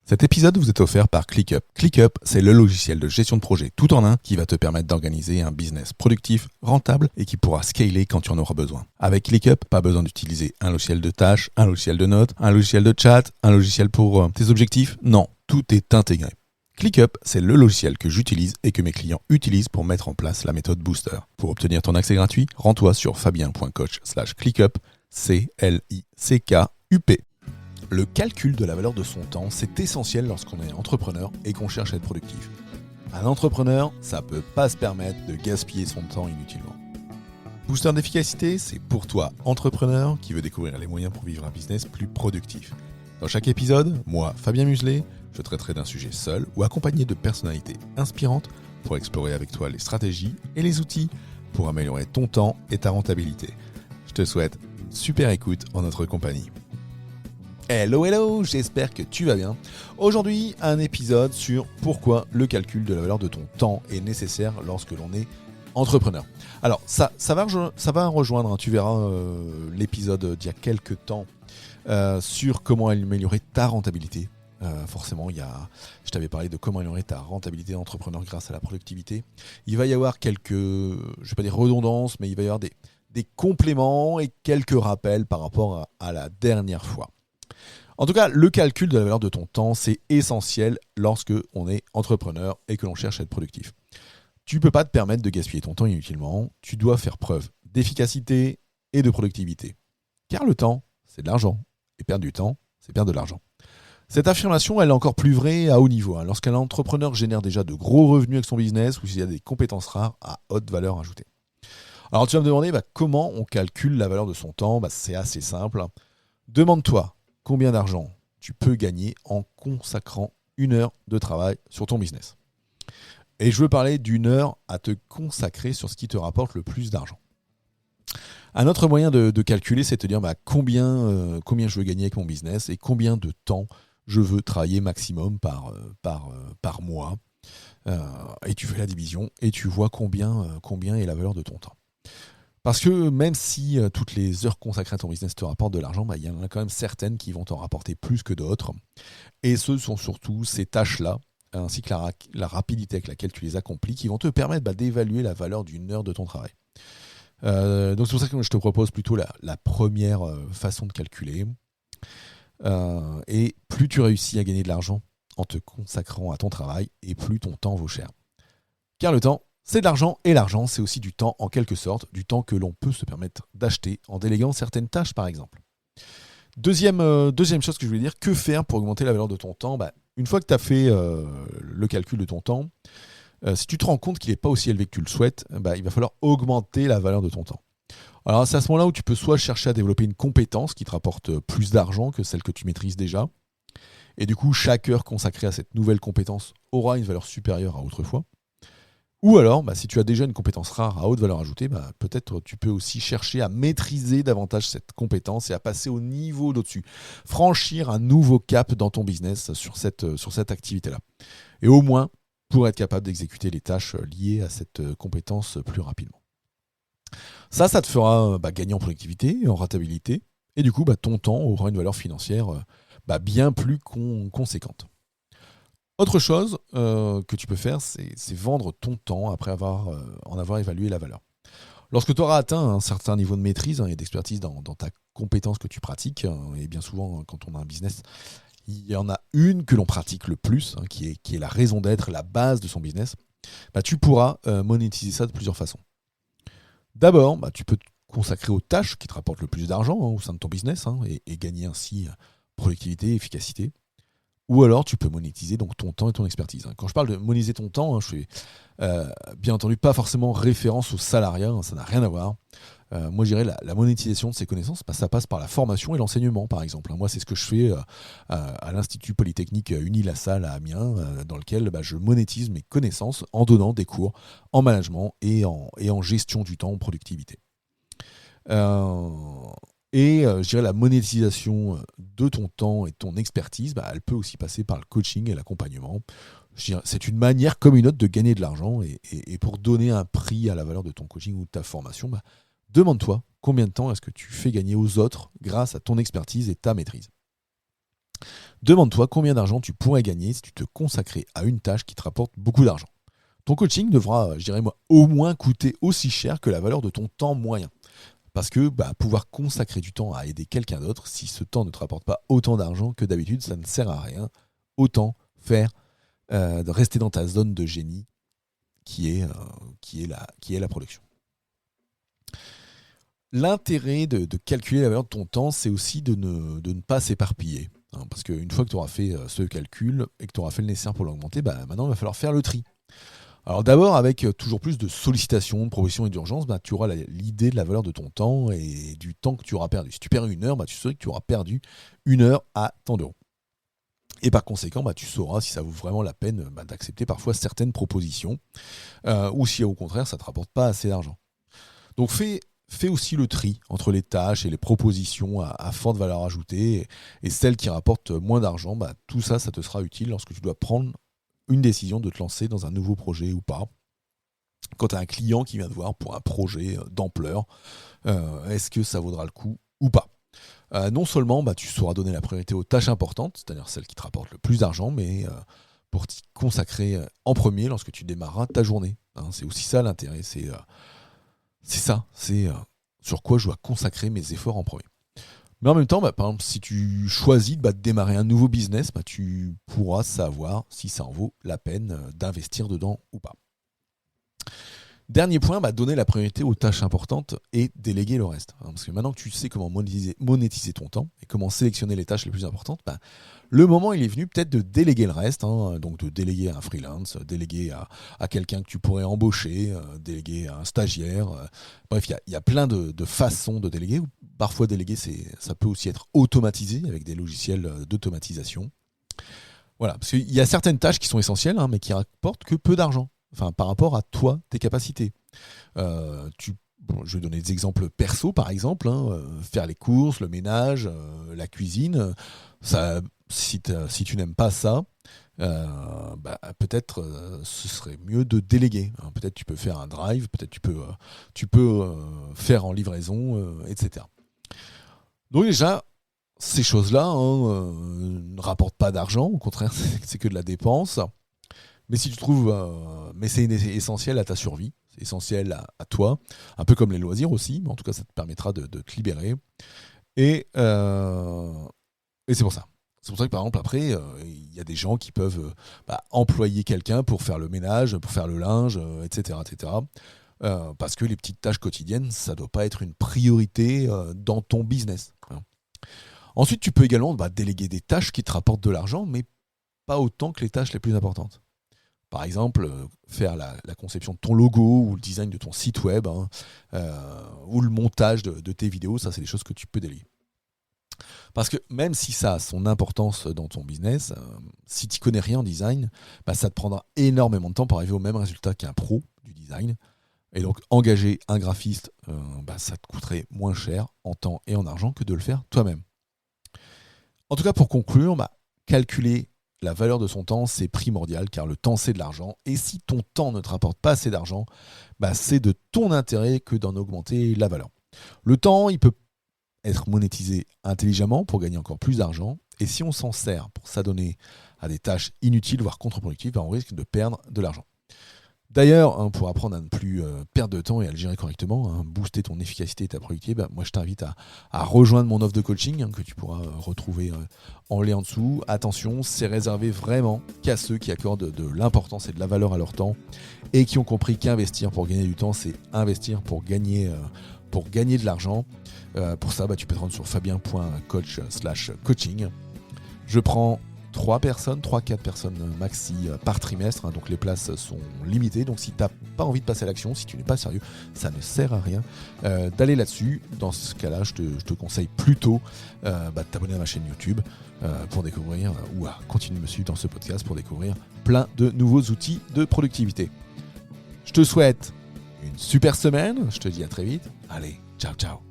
Cet épisode vous est offert par ClickUp. ClickUp, c'est le logiciel de gestion de projet tout en un qui va te permettre d'organiser un business productif, rentable et qui pourra scaler quand tu en auras besoin. Avec ClickUp, pas besoin d'utiliser un logiciel de tâches, un logiciel de notes, un logiciel de chat, un logiciel pour tes objectifs. Non, tout est intégré. ClickUp, c'est le logiciel que j'utilise et que mes clients utilisent pour mettre en place la méthode Booster. Pour obtenir ton accès gratuit, rends-toi sur fabien.coach/ClickUp, CLICKUP. Le calcul de la valeur de son temps, c'est essentiel lorsqu'on est entrepreneur et qu'on cherche à être productif. Un entrepreneur, ça peut pas se permettre de gaspiller son temps inutilement. Booster d'efficacité, c'est pour toi, entrepreneur, qui veut découvrir les moyens pour vivre un business plus productif. Dans chaque épisode, moi, Fabien Muselet, je traiterai d'un sujet seul ou accompagné de personnalités inspirantes pour explorer avec toi les stratégies et les outils pour améliorer ton temps et ta rentabilité. Je te souhaite une super écoute en notre compagnie. Hello, j'espère que tu vas bien. Aujourd'hui, un épisode sur pourquoi le calcul de la valeur de ton temps est nécessaire lorsque l'on est entrepreneur. Alors, ça va rejoindre, tu verras l'épisode d'il y a quelques temps sur comment améliorer ta rentabilité. Forcément, je t'avais parlé de comment améliorer ta rentabilité d'entrepreneur grâce à la productivité. Il va y avoir quelques, je ne vais pas dire redondances, mais il va y avoir des compléments et quelques rappels par rapport à la dernière fois. En tout cas, le calcul de la valeur de ton temps, c'est essentiel lorsque on est entrepreneur et que l'on cherche à être productif. Tu ne peux pas te permettre de gaspiller ton temps inutilement. Tu dois faire preuve d'efficacité et de productivité. Car le temps, c'est de l'argent. Et perdre du temps, c'est perdre de l'argent. Cette affirmation, elle est encore plus vraie à haut niveau. Lorsqu'un entrepreneur génère déjà de gros revenus avec son business ou s'il y a des compétences rares à haute valeur ajoutée. Alors tu vas me demander comment on calcule la valeur de son temps. C'est assez simple. Demande-toi combien d'argent tu peux gagner en consacrant 1 heure de travail sur ton business. Et je veux parler d'1 heure à te consacrer sur ce qui te rapporte le plus d'argent. Un autre moyen de calculer, c'est de te dire combien je veux gagner avec mon business et combien de temps je veux travailler maximum par mois. Et tu fais la division et tu vois combien est la valeur de ton temps. Parce que même si toutes les heures consacrées à ton business te rapportent de l'argent, il y en a quand même certaines qui vont t'en rapporter plus que d'autres. Et ce sont surtout ces tâches-là, ainsi que la rapidité avec laquelle tu les accomplis, qui vont te permettre d'évaluer la valeur d'1 heure de ton travail. Donc c'est pour ça que je te propose plutôt la première façon de calculer. Et plus tu réussis à gagner de l'argent en te consacrant à ton travail, et plus ton temps vaut cher. Car le temps, c'est de l'argent, et l'argent, c'est aussi du temps en quelque sorte, du temps que l'on peut se permettre d'acheter en déléguant certaines tâches par exemple. Deuxième chose que je voulais dire, que faire pour augmenter la valeur de ton temps ? Une fois que tu as fait le calcul de ton temps, si tu te rends compte qu'il n'est pas aussi élevé que tu le souhaites, il va falloir augmenter la valeur de ton temps. Alors c'est à ce moment-là où tu peux soit chercher à développer une compétence qui te rapporte plus d'argent que celle que tu maîtrises déjà, et du coup chaque heure consacrée à cette nouvelle compétence aura une valeur supérieure à autrefois. Ou alors, si tu as déjà une compétence rare à haute valeur ajoutée, peut-être tu peux aussi chercher à maîtriser davantage cette compétence et à passer au niveau d'au-dessus. Franchir un nouveau cap dans ton business sur cette activité-là. Et au moins, pour être capable d'exécuter les tâches liées à cette compétence plus rapidement. Ça te fera gagner en productivité et en rentabilité. Et du coup, ton temps aura une valeur financière bien plus conséquente. Autre chose que tu peux faire, c'est vendre ton temps après en avoir évalué la valeur. Lorsque tu auras atteint un certain niveau de maîtrise et d'expertise dans ta compétence que tu pratiques, et bien souvent quand on a un business, il y en a une que l'on pratique le plus, qui est la raison d'être, la base de son business, tu pourras monétiser ça de plusieurs façons. D'abord, tu peux te consacrer aux tâches qui te rapportent le plus d'argent au sein de ton business et gagner ainsi productivité et efficacité. Ou alors, tu peux monétiser donc ton temps et ton expertise. Quand je parle de monétiser ton temps, je fais bien entendu pas forcément référence au salariat, ça n'a rien à voir. Moi, je dirais la monétisation de ces connaissances, ça passe par la formation et l'enseignement, par exemple. Moi, c'est ce que je fais à l'Institut Polytechnique Uni-La-Salle à Amiens, dans lequel je monétise mes connaissances en donnant des cours en management et en gestion du temps, en productivité. Je dirais la monétisation de ton temps et de ton expertise, elle peut aussi passer par le coaching et l'accompagnement. Je dirais, c'est une manière comme une autre de gagner de l'argent et pour donner un prix à la valeur de ton coaching ou de ta formation, demande-toi combien de temps est-ce que tu fais gagner aux autres grâce à ton expertise et ta maîtrise. Demande-toi combien d'argent tu pourrais gagner si tu te consacrais à une tâche qui te rapporte beaucoup d'argent. Ton coaching devra, je dirais moi, au moins coûter aussi cher que la valeur de ton temps moyen. Parce que pouvoir consacrer du temps à aider quelqu'un d'autre, si ce temps ne te rapporte pas autant d'argent que d'habitude, ça ne sert à rien. Autant faire de rester dans ta zone de génie qui est la production. L'intérêt de calculer la valeur de ton temps, c'est aussi de ne pas s'éparpiller. Parce qu'une fois que tu auras fait ce calcul et que tu auras fait le nécessaire pour l'augmenter, maintenant il va falloir faire le tri. Alors d'abord, avec toujours plus de sollicitations, de propositions et d'urgence, tu auras l'idée de la valeur de ton temps et du temps que tu auras perdu. Si tu perds 1 heure, tu sauras que tu auras perdu 1 heure à tant d'euros. Et par conséquent, tu sauras si ça vaut vraiment la peine d'accepter parfois certaines propositions ou si au contraire, ça ne te rapporte pas assez d'argent. Donc fais aussi le tri entre les tâches et les propositions à forte valeur ajoutée et celles qui rapportent moins d'argent. Tout ça, ça te sera utile lorsque tu dois prendre une décision de te lancer dans un nouveau projet ou pas. Quand tu as un client qui vient te voir pour un projet d'ampleur, est-ce que ça vaudra le coup ou pas ? Non seulement tu sauras donner la priorité aux tâches importantes, c'est-à-dire celles qui te rapportent le plus d'argent, mais pour t'y consacrer en premier lorsque tu démarreras ta journée. C'est aussi ça l'intérêt, c'est sur quoi je dois consacrer mes efforts en premier. Mais en même temps, par exemple, si tu choisis de démarrer un nouveau business, tu pourras savoir si ça en vaut la peine d'investir dedans ou pas. Dernier point, donner la priorité aux tâches importantes et déléguer le reste. Parce que maintenant que tu sais comment monétiser ton temps et comment sélectionner les tâches les plus importantes, le moment il est venu peut-être de déléguer le reste, donc de déléguer à un freelance, déléguer à quelqu'un que tu pourrais embaucher, déléguer à un stagiaire. Bref, il y a plein de façons de déléguer. Parfois déléguer, ça peut aussi être automatisé avec des logiciels d'automatisation. Voilà, parce qu'il y a certaines tâches qui sont essentielles, mais qui rapportent que peu d'argent. Par rapport à toi, tes capacités. Je vais donner des exemples perso, par exemple. Faire les courses, le ménage, la cuisine. Ça, si tu n'aimes pas ça, peut-être ce serait mieux de déléguer. Peut-être tu peux faire un drive, peut-être tu peux faire en livraison, etc. Donc déjà, ces choses-là ne rapportent pas d'argent. Au contraire, c'est que de la dépense. Mais si tu trouves, c'est essentiel à ta survie, c'est essentiel à toi, un peu comme les loisirs aussi, mais en tout cas ça te permettra de te libérer. Et c'est pour ça. C'est pour ça que par exemple après, il y a des gens qui peuvent employer quelqu'un pour faire le ménage, pour faire le linge, etc. Parce que les petites tâches quotidiennes, ça ne doit pas être une priorité dans ton business. Ensuite, tu peux également déléguer des tâches qui te rapportent de l'argent, mais pas autant que les tâches les plus importantes. Par exemple, faire la conception de ton logo ou le design de ton site web ou le montage de tes vidéos, ça c'est des choses que tu peux déléguer. Parce que même si ça a son importance dans ton business, si tu ne connais rien en design, ça te prendra énormément de temps pour arriver au même résultat qu'un pro du design. Et donc engager un graphiste, ça te coûterait moins cher en temps et en argent que de le faire toi-même. En tout cas, pour conclure, calculer la valeur de son temps, c'est primordial car le temps, c'est de l'argent. Et si ton temps ne te rapporte pas assez d'argent, c'est de ton intérêt que d'en augmenter la valeur. Le temps, il peut être monétisé intelligemment pour gagner encore plus d'argent. Et si on s'en sert pour s'adonner à des tâches inutiles, voire contre-productives, on risque de perdre de l'argent. D'ailleurs, pour apprendre à ne plus perdre de temps et à le gérer correctement, booster ton efficacité et ta productivité, moi je t'invite à rejoindre mon offre de coaching que tu pourras retrouver en lien en dessous. Attention, c'est réservé vraiment qu'à ceux qui accordent de l'importance et de la valeur à leur temps et qui ont compris qu'investir pour gagner du temps, c'est investir pour gagner de l'argent. Pour ça, tu peux te rendre sur fabien.coach/coaching. Je prends 3-4 personnes maxi par trimestre, donc les places sont limitées, donc si tu n'as pas envie de passer à l'action, si tu n'es pas sérieux, ça ne sert à rien d'aller là-dessus. Dans ce cas-là, je te conseille plutôt de t'abonner à ma chaîne YouTube pour découvrir, ou à continuer de me suivre dans ce podcast pour découvrir plein de nouveaux outils de productivité. Je te souhaite une super semaine, je te dis à très vite, allez, ciao ciao.